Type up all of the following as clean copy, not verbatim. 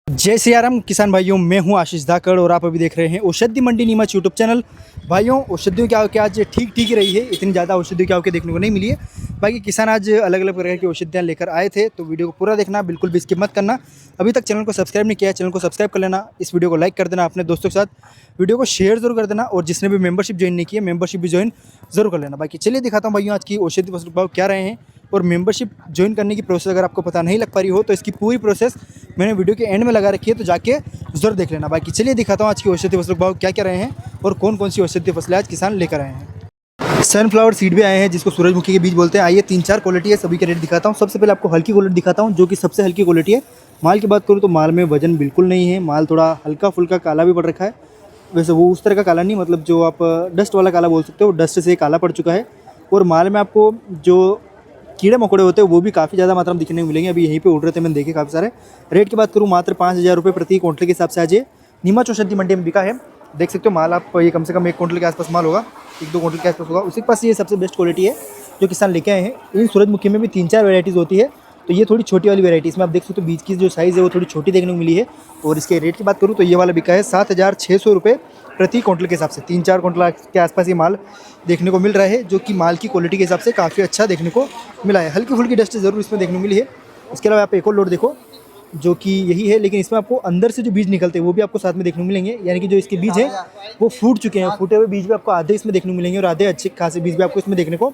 जय सियाराम किसान भाइयों, मैं हूं आशीष धाकड़ और आप अभी देख रहे हैं औषधि मंडी नीमच यूट्यूब चैनल। भाइयों, औषधियों की आवक आज ठीक ठीक ही रही है, इतनी ज़्यादा औषधियों की आवक देखने को नहीं मिली है। बाकी किसान आज अलग अलग प्रकार की औषधियाँ लेकर आए थे, तो वीडियो को पूरा देखना, बिल्कुल भी स्किप मत करना। अभी तक चैनल को सब्सक्राइब नहीं किया है, चैनल को सब्सक्राइब कर लेना, इस वीडियो को लाइक कर देना, अपने दोस्तों के साथ वीडियो को शेयर जरूर कर देना, और जिसने भी मेंबरशिप ज्वाइन नहीं की है मेंबरशिप भी ज्वाइन जरूर कर लेना। बाकी चलिए दिखाता हूँ भाइयों आज की औषधि वस्तु भाव क्या रहे हैं, और मेंबरशिप ज्वाइन करने की प्रोसेस अगर आपको पता नहीं लग पा रही हो तो इसकी पूरी प्रोसेस मैंने वीडियो के एंड में लगा रखी है, तो जाके जरूर देख लेना। बाकी चलिए दिखाता हूँ आज की औषधि फसलों के भाव क्या क्या रहे हैं और कौन कौन सी औषधि फसलें आज किसान लेकर आए हैं। सनफ्लावर सीड भी आए हैं, जिसको सूरजमुखी के बीज बोलते हैं। आइए 3-4 क्वालिटी है, सभी के रेट दिखाता हूँ। सबसे पहले आपको हल्की क्वालिटी दिखाता हूँ, जो कि सबसे हल्की क्वालिटी है। माल की बात करूँ तो माल में वजन बिल्कुल नहीं है, माल थोड़ा हल्का फुल्का काला भी पड़ रखा है। वैसे वो उस तरह का काला नहीं, मतलब जो आप डस्ट वाला काला बोल सकते हो, डस्ट से काला पड़ चुका है। और माल में आपको जो कीड़े मकोड़े होते हैं वो भी काफ़ी ज़्यादा मात्रा में दिखने को मिलेंगे। अभी यहीं पे उड़ रहे थे, मैंने देखे काफ़ी सारे। रेट की बात करूँ मात्र 5,000 रुपये प्रति क्विंटल के हिसाब से आज ये नीमच औषधि मंडी में बिका है। देख सकते हो माल आप, ये कम से कम 1 क्विंटल के आसपास माल होगा, 1-2 क्विंटल के आसपास होगा। उसी के पास ये सबसे बेस्ट क्वालिटी है जो किसान लेके आए हैं। इन सूरजमुखी में भी 3-4 वेराइटीज़ होती है, तो ये थोड़ी छोटी वाली वेराइटी, इसमें आप देख सकते हो बीज की जो साइज़ है वो थोड़ी छोटी देखने को मिली है। और इसके रेट की बात करूँ तो ये वाला बिका है 7,600 रुपये प्रति क्विंटल के हिसाब से। 3-4 क्विंटल के आसपास ये माल देखने को मिल रहा है, जो कि माल की क्वालिटी के हिसाब से काफ़ी अच्छा देखने को मिला है। हल्की फुल्की डस्ट ज़रूर इसमें देखने को मिली है। इसके अलावा आप एक और लोड देखो, जो कि यही है, लेकिन इसमें आपको अंदर से जो बीज निकलते हैं वो भी आपको साथ में देखने को मिलेंगे। यानी कि जो इसके बीज हैं वो फूट चुके हैं, फूटे हुए बीज भी आपको आधे इसमें देखने को मिलेंगे, और आधे अच्छे खासे बीज भी आपको इसमें देखने को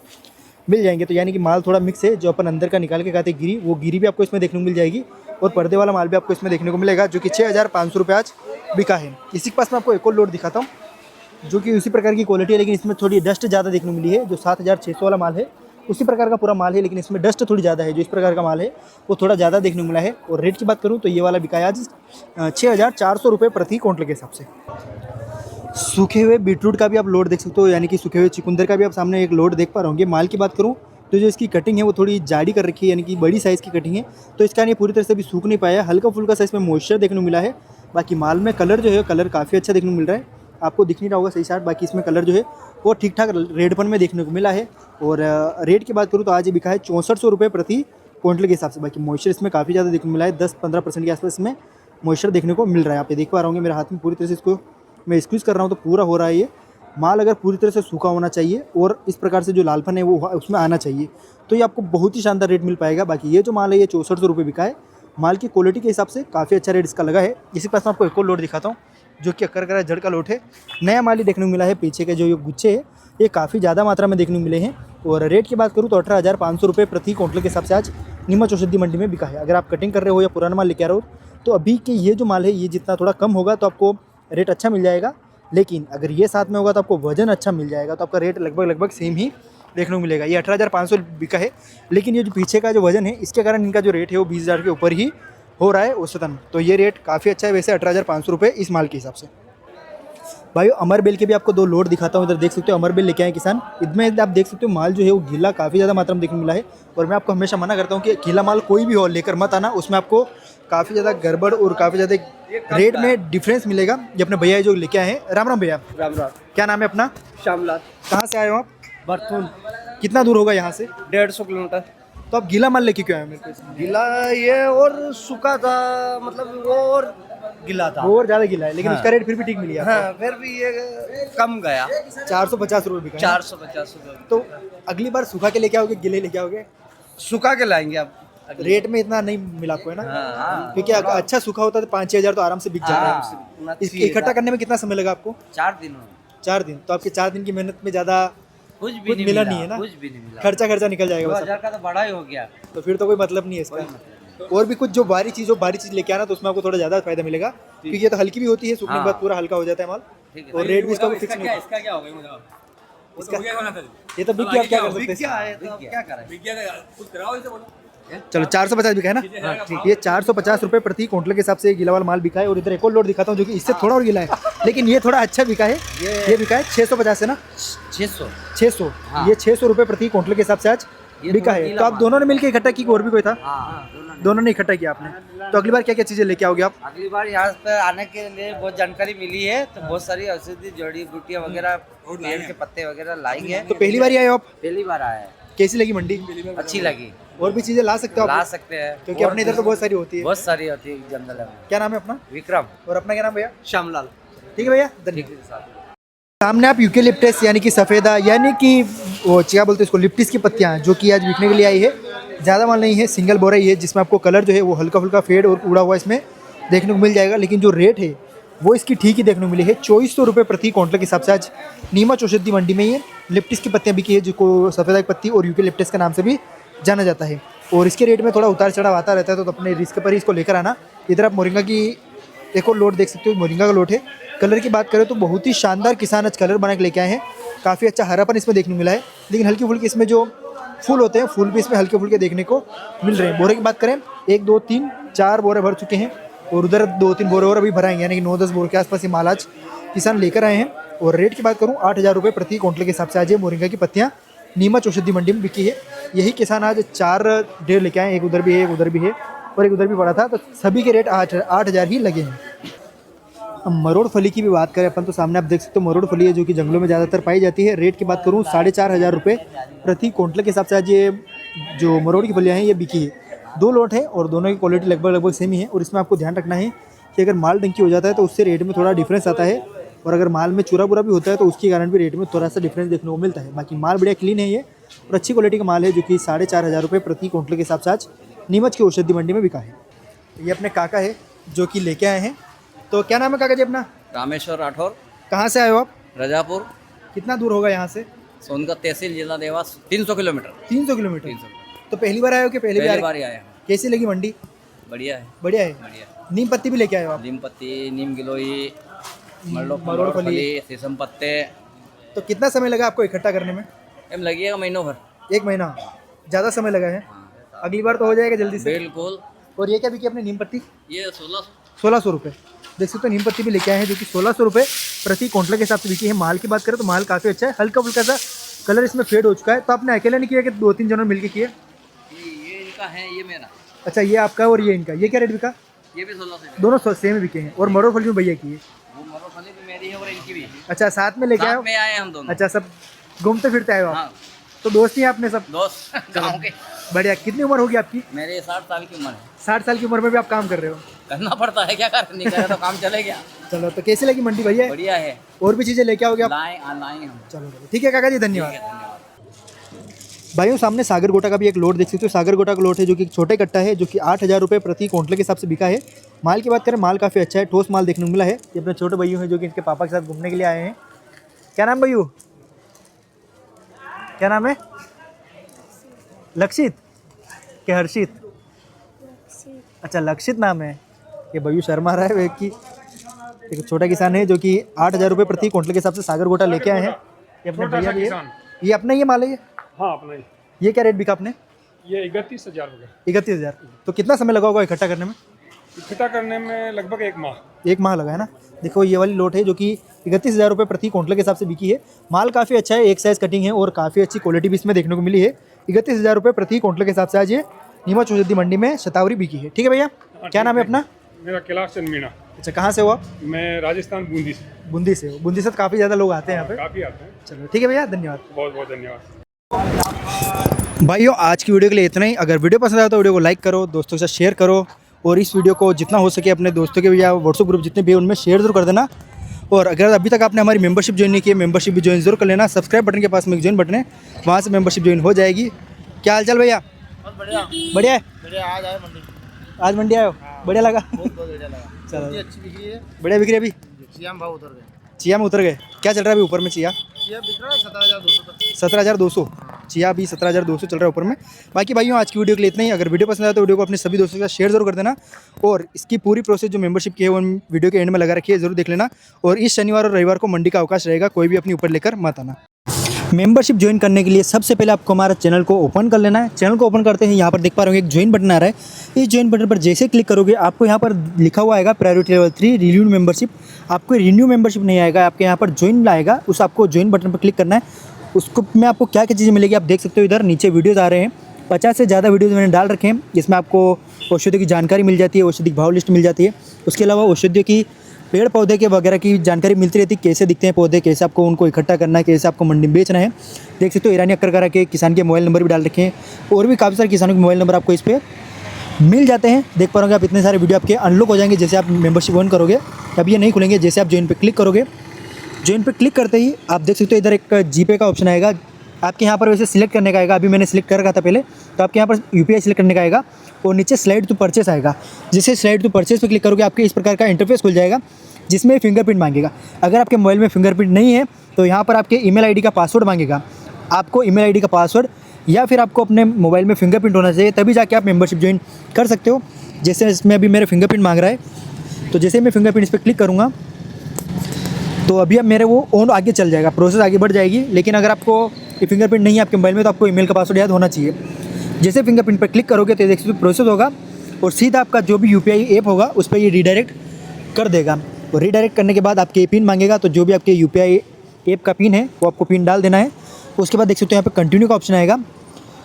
मिल जाएंगे। तो यानी कि माल थोड़ा मिक्स है, जो अपन अंदर का निकाल के खाते गिरी, वो गिरी भी आपको इसमें देखने को मिल जाएगी, और पर्दे वाला माल भी आपको इसमें देखने को मिलेगा, जो कि 6,500 रुपये आज बिका है। इसी के पास मैं आपको एक और लोड दिखाता हूँ, जो कि उसी प्रकार की क्वालिटी है, लेकिन इसमें थोड़ी डस्ट ज़्यादा देखने को मिली है। जो 7,600 वाला माल है उसी प्रकार का पूरा माल है, लेकिन इसमें डस्ट थोड़ी ज़्यादा है। जो इस प्रकार का माल है वो थोड़ा ज़्यादा देखने को मिला है। और रेट की बात करूँ तो ये वाला बिका है आज 6,400 रुपये प्रति क्विंटल के हिसाब से। सूखे हुए बीटरूट का भी आप लोड देख सकते हो, यानी कि सूखे हुए चुकंदर का भी आप सामने एक लोड देख पा रहे होंगे। माल की बात करूँ तो जो इसकी कटिंग है वो थोड़ी जाड़ी कर रखी है, यानी कि बड़ी साइज़ की कटिंग है, तो इसका ये पूरी तरह से भी सूख नहीं पाया। हल्का फुल्का सा इसमें मॉइस्चर देखने को मिला है। बाकी माल में कलर जो है, कलर काफ़ी अच्छा देखने को मिल रहा है, आपको दिख नहीं रहा होगा सही साथ। बाकी इसमें कलर जो है वो ठीक ठाक रेडपन में देखने को मिला है। और रेट की बात करूँ तो आज ये बिका है 6,400 रुपये प्रति क्विंटल के हिसाब से। बाकी मॉइस्चर इसमें काफ़ी ज़्यादा देखने को मिला है, 10-15% के आसपास इसमें मॉइस्चर देखने को मिल रहा है। आप ये देख पा रहे होंगे मेरे हाथ में पूरी तरह से, इसको मैं स्क्वीज़ कर रहा हूँ तो पूरा हो रहा है ये माल। अगर पूरी तरह से सूखा होना चाहिए और इस प्रकार से जो लालपन है वो उसमें आना चाहिए, तो ये आपको बहुत ही शानदार रेट मिल पाएगा। बाकी ये जो माल है ये 6,400 रुपये बिका है। माल की क्वालिटी के हिसाब से काफ़ी अच्छा रेट इसका लगा है। इसी पास मैं आपको एक और लोड दिखाता हूँ, जो कि अक्कर करा जड़ का लोट है। नया माल ही देखने को मिला है। पीछे के जो ये गुच्छे है ये काफ़ी ज़्यादा मात्रा में देखने को मिले हैं। और रेट की बात करूँ तो 18,500 रुपये प्रति क्विंटल के हिसाब से आज नीमच औषधि मंडी में बिका है। अगर आप कटिंग कर रहे हो या पुराना माल लेके आ रहे हो तो अभी के ये जो माल है ये जितना थोड़ा कम होगा तो आपको रेट अच्छा मिल जाएगा, लेकिन अगर ये साथ में होगा तो आपको वजन अच्छा मिल जाएगा, तो आपका रेट लगभग सेम ही देखने को मिलेगा। ये 18,500 बिका है, लेकिन ये जो पीछे का जो वजन है इसके कारण इनका जो रेट है वो 20,000 के ऊपर ही हो रहा है औसतन। तो ये रेट काफ़ी अच्छा है वैसे, 18,500 रुपये इस माल के हिसाब से। भाई अमर बेल के भी आपको 2 लोड दिखाता हूँ। इधर देख सकते हो अमर बेल लेके आए किसान। इसमें आप देख सकते हो माल जो है वो गीला काफ़ी ज़्यादा मात्रा में देखने को मिला है। और मैं आपको हमेशा मना करता हूँ कि गीला माल कोई भी हो लेकर मत आना, उसमें आपको काफ़ी ज़्यादा गड़बड़ और काफ़ी ज़्यादा रेट में डिफरेंस मिलेगा। ये अपने भैया जो लेके आए हैं, राम राम भैया। राम राम। क्या नाम है अपना? श्यामलाल। कहाँ से आए हो आप? बरथुन। कितना दूर होगा यहाँ से? 150 किलोमीटर। तो आप गीला माल लेके क्यों आए मेरे को? गीला ये और सूखा था, मतलब वो और गीला था, वो और ज़्यादा गीला है, लेकिन हाँ। उसका रेट फिर भी ठीक मिली है आपको। हाँ, फिर भी ये कम गया, 450 रुपये बिका है। 450 रुपये। तो अगली बार सूखा के लेके आओगे, गीले लेके आओगे? सूखा के लाएंगे आप। रेट में इतना नहीं मिला आपको, है ना? हाँ, क्योंकि अगर अच्छा सूखा होता तो 5-6 हज़ार तो आराम से बिक जाता है। इसको इकट्ठा करने में कितना समय लगा आपको? 4 दिन 4 दिन। तो आपके 4 दिन की मेहनत में ज़्यादा कुछ कुछ मिला नहीं है ना? कुछ भी नहीं मिला। खर्चा निकल जाएगा बस। 2000 का तो बड़ा ही हो गया। तो फिर तो कोई मतलब नहीं है इसका। और भी कुछ जो भारी चीज़ लेके आना, तो उसमें आपको थोड़ा ज़्यादा फायदा मिलेगा, क्योंकि ये तो हल्की भी होती है, सूखने के बाद पूरा हल्का हो जाता है माल। और रेट भी इसका फिक्स नहीं है। इसका क्या होगा मुझे? इसका ये तो बिक गया, आप क्या कर सकते हैं? क्या है तो क्या करें? कुछ कराओ इसे, बोलो। चलो 450 बिका है ना? ठीक। ये 450 रुपये प्रति क्विंटल के हिसाब से गीला वाला माल बिका है। और इधर एक और लोड दिखाता हूँ जो कि इससे थोड़ा और गीला है, लेकिन ये थोड़ा अच्छा बिका है। ये बिका है 650 है ना? 600। हाँ। ये 600 रुपये प्रति क्विंटल के हिसाब से आज बिका है। तो आप दोनों ने मिलकर इकट्ठा की, और भी कोई था? दोनों ने इकट्ठा किया आपने। तो अगली बार क्या क्या चीज़ें लेके आओगे आप? अगली बार यहाँ पे आने के लिए बहुत जानकारी मिली है, तो बहुत सारी औषधि जड़ी बूटियाँ वगैरह, पेड़ के पत्ते वगैरह लाएंगे। तो पहली बार ही आए हो आप? पहली बार आया है। कैसी लगी मंडी? अच्छी लगी। और भी चीज़ें ला सकते हो ला आप, सकते हैं क्योंकि और अपने इधर तो बहुत सारी होती है। बहुत सारी होती है जंगल में। क्या नाम है अपना? विक्रम। और अपना क्या नाम भैया? श्यामलाल। ठीक है भैया, ठीक धन्यवाद। है साहब। सामने आप यूकेलिप्टस यानी कि सफ़ेदा यानी कि वो क्या बोलते हैं इसको, लिप्टिस की पत्तियां जो कि आज बिकने के लिए आई है। ज़्यादा माल नहीं है, सिंगल बोरा ही है, जिसमें आपको कलर जो है वो हल्का फुल्का फेड और उड़ा हुआ इसमें देखने को मिल जाएगा। लेकिन जो रेट है वो इसकी ठीक ही देखने को मिली है। 2400 रुपये प्रति क्विंटल के हिसाब से आज नीमच औषधि मंडी में ये लिप्टिस की पत्तियाँ बिकी है, जिसको सफ़ेदा की पत्ती और यूकेलिप्टस के नाम से भी जाना जाता है। और इसके रेट में थोड़ा उतार चढ़ाव आता रहता है, तो अपने रिस्क पर ही इसको लेकर आना। इधर आप मोरिंगा की एक और लोट देख सकते हो, मोरिंगा का लोट है। कलर की बात करें तो बहुत ही शानदार किसान आज कलर बना के लेके आए हैं। काफ़ी अच्छा हरापन इसमें देखने को मिला है, लेकिन हल्की फुल्की इसमें जो फूल होते हैं फूल भी इसमें हल्के फुल्के देखने को मिल रहे हैं। बोरे की बात करें 1 2 3 4 बोरे भर चुके हैं और उधर 2-3 बोरे और अभी भराएंगे, यानी कि 9-10 बोरे के आसपास ये माल आज किसान लेकर आए हैं। और रेट की बात करूँ 8000 रुपये प्रति क्विंटल के हिसाब से आज ये मोरिंगा की पत्तियाँ नीमच औषधि मंडी में बिकी है। यही किसान आज 4 ढेर लेके आए, एक उधर भी है, एक उधर भी है और एक उधर भी पड़ा था, तो सभी के रेट 8,000 ही लगे हैं। अब मरोड़ फली की भी बात करें अपन तो सामने आप देख सकते हो मरोड़ फली है, जो कि जंगलों में ज़्यादातर पाई जाती है। रेट की बात करूँ 4,500 रुपये प्रति क्विंटल के हिसाब से आज ये जो मरोड़ की फलियाँ हैं ये बिकी है। 2 लोट है और दोनों की क्वालिटी लगभग सेम ही है। और इसमें आपको ध्यान रखना है कि अगर माल डंकी हो जाता है तो उससे रेट में थोड़ा डिफरेंस आता है, और अगर माल में चूरा बुरा भी होता है तो उसके कारण भी रेट में थोड़ा सा डिफरेंस देखने को मिलता है। बाकी माल बढ़िया क्लीन है ये और अच्छी क्वालिटी का माल है, जो कि 4,500 रुपये प्रति क्विंटल के हिसाब से आज नीमच की औषधि मंडी में बिका है। ये अपने काका है जो कि लेके आए हैं। तो क्या नाम है काका जी अपना? रामेश्वर राठौर, कहाँ से आए हो आप? रजापुर, कितना दूर होगा यहाँ से? सोनगढ़ तहसील, जिला देवास, 300 किलोमीटर। 300 किलोमीटर। 300 तो पहली बार आए हो कि पहले भी पहली आए? बार ही आए हैं। कैसी लगी मंडी? बढ़िया है, बढ़िया है। बढ़िया। नीम पत्ती भी लेके आए हो आप? नीम पत्ती, नीम गिलोई, मरोड़ मरोड़ फली। फली, शीशम पत्ते। तो कितना समय लगा आपको इकट्ठा करने में? एम लगेगा महीनों भर। 1 महीना? ज़्यादा समय लगा है। अगली बार तो हो जाएगा जल्दी से। बिल्कुल। और ये क्या बिकी अपने नीम पत्ती? ये 1600। 1600 रुपये। देख सकते हो नीम पत्ती भी लेके आए हैं, जो कि 1600 रुपये प्रति क्विंटल के हिसाब से बिकी है। माल की बात करें तो माल काफ़ी अच्छा है, हल्का फुल्का सा कलर इसमें फेड हो चुका है। तो आपने अकेले नहीं किया कि 2-3 जनों मिलकर किए? ये इनका है, ये मेरा। अच्छा, ये आपका और ये इनका। ये क्या रेट बिका? ये भी 1600। दोनों सेम बिके हैं। और मरोड़ फली में भैया की है? वो मरोड़ फली भी मेरी है और इनकी भी। अच्छा, साथ में लेके आए साथ हो? में आए हम दोनों। अच्छा, सब घूमते फिरते आए हो आप? हाँ, तो दोस्त ही हैं आपने सब? दोस्त गाँव के। बढ़िया। कितनी उम्र होगी आपकी? मेरे 60 साल की उम्र है। 60 साल की उम्र में भी आप काम कर रहे हो? करना पड़ता है, क्या कर, नहीं करे तो काम चलेगा। चलो, तो कैसी लगी मंडी भैया? बढ़िया है। और भी चीज़ें लेके आओगे आप? लाए हम। चलो ठीक है काका जी, ठीक धन्यवाद। है, धन्यवाद। भाइयों सामने सागर गोटा का भी एक लोट देख सकते हो। सागर गोटा का लोट है, जो कि एक छोटे कट्टा है, जो कि 8,000 रुपये प्रति क्विंटल के हिसाब से बिका है। माल की बात करें माल काफ़ी अच्छा है, ठोस माल देखने को मिला है। ये अपने छोटे भैया हैं जो कि इनके पापा के साथ घूमने के लिए आए हैं। क्या नाम भैया? क्या नाम है? लक्षित क्या हर्षित? अच्छा, लक्षित नाम है। ये भैया शर्मा रहा है वे की। एक छोटा किसान है जो कि 8,000 रुपये प्रति क्विंटल के हिसाब से सागर गोटा लेके आए हैं। ये अपने भैया भी है। ये अपना ये माल है ये? हाँ अपना ही। ये क्या रेट बिका आपने? ये 31,000 रुपये। 31,000। तो कितना समय लगा होगा इकट्ठा करने में? इकट्ठा करने में लगभग 1 माह। 1 माह लगा है ना। देखो ये वाली लोट है जो कि 31,000 रुपये प्रति क्विंटल के हिसाब से बिकी है। माल काफ़ी अच्छा है, एक साइज़ कटिंग है और काफ़ी अच्छी क्वालिटी भी इसमें देखने को मिली है। 31,000 रुपये प्रति क्विंटल के हिसाब से आज ये नीमच औषधि मंडी में शतावरी बिकी है। ठीक है भैया, क्या नाम है अपना? मेरा कैलाश चंद मीणा। अच्छा, कहाँ से हो आप? मैं राजस्थान बूंदी से। बूंदी से हो? बूंदी से तो काफ़ी ज़्यादा लोग आते हैं यहाँ पे। काफ़ी आते हैं। चलो ठीक है भैया, धन्यवाद। बहुत बहुत धन्यवाद। भाइयों आज की वीडियो के लिए इतना ही। अगर वीडियो पसंद आया तो वीडियो को लाइक करो, दोस्तों के साथ शेयर करो और इस वीडियो को जितना हो सके अपने दोस्तों के या व्हाट्सएप ग्रुप जितने भी उनमें शेयर जरूर कर देना। और अगर अभी तक आपने हमारी मेंबरशिप ज्वाइन नहीं की है, मेंबरशिप भी ज्वाइन जरूर कर लेना। सब्सक्राइब बटन के पास में एक ज्वाइन बटन है, वहाँ से मेंबरशिप ज्वाइन हो जाएगी। क्या हाल चाल भैया? बढ़िया बढ़िया है। बढ़िया। आज आए मंडी। आज मंडी आए हो? बढ़िया लगा। बहुत बढ़िया लगा। चलो अच्छी बिक्री है। बढ़िया बिक्री। अभी चिया भाव उतर गए। चिया में उतर गए? क्या चल रहा है अभी ऊपर में? चिया चिया बिक रहा है 17,200 तक। 17,200। चिया अभी 17,200 चल रहा है ऊपर में। बाकी भाइयों आज की वीडियो के लिए इतना ही। अगर वीडियो पसंद आया तो वीडियो को अपने सभी दोस्तों के साथ शेयर जरूर कर देना और इसकी पूरी प्रोसेस जो मेंबरशिप की है वो वीडियो के एंड में लगा रखी है, जरूर देख लेना। और इस शनिवार और रविवार को मंडी का अवकाश रहेगा, कोई भी अपनी ऊपर लेकर मत आना। मेंबरशिप ज्वाइन करने के लिए सबसे पहले आपको हमारा चैनल को ओपन कर लेना है। चैनल को ओपन करते हैं, यहाँ पर देख पा रहे हो एक ज्वाइन बटन आ रहा है। इस ज्वाइन बटन पर जैसे क्लिक करोगे आपको यहाँ पर लिखा हुआ आएगा प्रायोरिटी लेवल 3 रिन्यू मेंबरशिप। आपको रिन्यू मेंबरशिप नहीं आएगा, आपके यहाँ पर ज्वाइन आएगा। उस आपको ज्वाइन बटन पर क्लिक करना है। उसको में आपको क्या क्या चीज़ें मिलेगी आप देख सकते हो। इधर नीचे वीडियोज़ आ रहे हैं, 50 से ज़्यादा वीडियोज़ मैंने डाल रखे हैं। इसमें आपको औषधियों की जानकारी मिल जाती है, औषधि भाव लिस्ट मिल जाती है। उसके अलावा औषधियों की पेड़ पौधे के वगैरह की जानकारी मिलती रहती है, कैसे दिखते हैं पौधे, कैसे आपको उनको इकट्ठा करना है, कैसे आपको मंडी में बेचना है। देख सकते हो ईरानी अक्कर करा के किसान के मोबाइल नंबर भी डाल रखे हैं और भी काफ़ी सारे किसानों के मोबाइल नंबर आपको इस पर मिल जाते हैं। देख पाओगे आप इतने सारे वीडियो आपके अनलॉक हो जाएंगे जैसे आप मेंबरशिप ऑन करोगे। अब ये नहीं खुलेंगे, जैसे आप ज्वाइन पे क्लिक करोगे, ज्वाइन पे क्लिक करते ही आप देख सकते हो इधर एक जीपे का ऑप्शन आएगा। आपके यहाँ पर वैसे सिलेक्ट करने का आएगा, अभी मैंने सिलेक्ट कर रखा था पहले, तो आपके यहाँ पर यूपीआई सिलेक्ट करने का आएगा और नीचे स्लाइड टू परचेस आएगा। जैसे स्लाइड टू परचेस पे क्लिक करोगे आपके इस प्रकार का इंटरफेस खुल जाएगा जिसमें फिंगरप्रिंट मांगेगा। अगर आपके मोबाइल में फिंगरप्रिंट नहीं है तो यहाँ पर आपके ईमेल आईडी का पासवर्ड मांगेगा। आपको ईमेल आईडी का पासवर्ड या फिर आपको अपने मोबाइल में फिंगरप्रिंट होना चाहिए, तभी जाके आप मेंबरशिप ज्वाइन कर सकते हो। जैसे इसमें अभी मेरे फिंगरप्रिंट मांग रहा है, तो जैसे मैं फिंगरप्रिंट इस पर क्लिक करूँगा तो अभी अब मेरे वो ऑन आगे चल जाएगा, प्रोसेस आगे बढ़ जाएगी। लेकिन अगर आपको ये फिंगरप्रिंट नहीं है आपके मोबाइल में तो आपको ईमेल का पासवर्ड याद होना चाहिए। जैसे फिंगरप्रिंट पर क्लिक करोगे तो देखिए प्रोसेस होगा और सीधा आपका जो भी यूपीआई ऐप होगा उस पर ये रिडायरेक्ट कर देगा। और रिडायरेक्ट करने के बाद आपके पिन मांगेगा, तो जो भी आपके यूपीआई ऐप का पिन है वो आपको पिन डाल देना है। उसके बाद देख सकते हो यहाँ पर कंटिन्यू का ऑप्शन आएगा।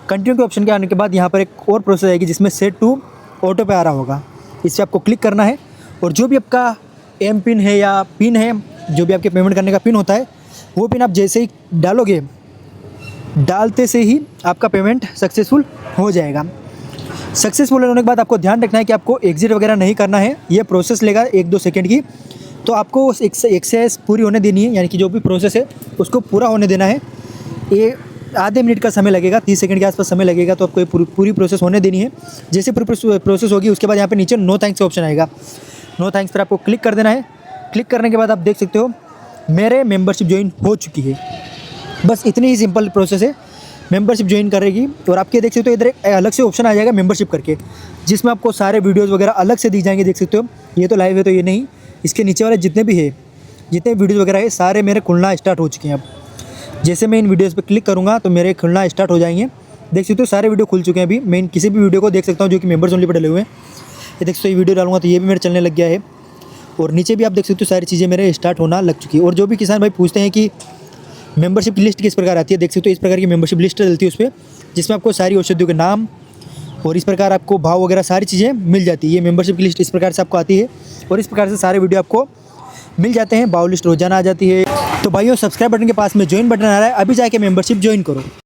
कंटिन्यू के ऑप्शन के आने के बाद यहाँ पर एक और प्रोसेस आएगी जिसमें सेट टू ऑटो पे आ रहा होगा, इस पर आपको क्लिक करना है और जो भी आपका एम पिन है या पिन है, जो भी आपके पेमेंट करने का पिन होता है, वो पिन आप जैसे ही डालोगे, डालते से ही आपका पेमेंट सक्सेसफुल हो जाएगा। सक्सेसफुल होने के बाद आपको ध्यान रखना है कि आपको एग्जिट वगैरह नहीं करना है, ये प्रोसेस लेगा 1-2 सेकंड की, तो आपको उस एक्सेस पूरी होने देनी है, यानी कि जो भी प्रोसेस है उसको पूरा होने देना है। ये आधे मिनट का समय लगेगा, 30 सेकंड के आसपास समय लगेगा, तो आपको ये पूरी प्रोसेस होने देनी है। जैसे पूरी प्रोसेस होगी उसके बाद यहाँ पे नीचे नो थैंक्स का ऑप्शन आएगा। नो थैंक्स पर आपको क्लिक कर देना है। क्लिक करने के बाद आप देख सकते हो मेरे मेंबरशिप ज्वाइन हो चुकी है। बस इतनी ही सिंपल प्रोसेस है, मेंबरशिप ज्वाइन करेगी। और आपके देख सकते हो इधर एक अलग से ऑप्शन आ जाएगा मेंबरशिप करके, जिसमें आपको सारे वीडियोज़ वगैरह अलग से दी जाएंगे। देख सकते हो ये तो लाइव है तो ये नहीं, इसके नीचे वाले जितने भी है, जितने वीडियोज़ वगैरह है सारे मेरे खुलना स्टार्ट हो चुके हैं। अब जैसे मैं इन वीडियोज़ पे क्लिक करूँगा तो मेरे खुलना स्टार्ट हो जाएंगे। देख सकते हो सारे वीडियो खुल चुके हैं। अभी मैं किसी भी वीडियो को देख सकता हूँ जो कि मेंबर्स ओनली पर डले हुए हैं। ये देख सकते हो ये वीडियो डालूंगा तो ये भी मेरे चलने लग गया है। और नीचे भी आप देख सकते हो सारी चीज़ें मेरे स्टार्ट होना लग चुकी है। और जो भी किसान भाई पूछते हैं कि मेंबरशिप की लिस्ट किस प्रकार आती है, देख सकते हो इस प्रकार की मेंबरशिप लिस्ट डलती है उस पर, जिसमें आपको सारी औषधियों के नाम और इस प्रकार आपको भाव वगैरह सारी चीज़ें मिल जाती है। ये मेंबरशिप की लिस्ट इस प्रकार से आपको आती है और इस प्रकार से सारे वीडियो आपको मिल जाते हैं। भाव लिस्ट रोजाना आ जाती है। तो भाइयों सब्सक्राइब बटन के पास में ज्वाइन बटन आ रहा है, अभी जाके मेंबरशिप ज्वाइन करो।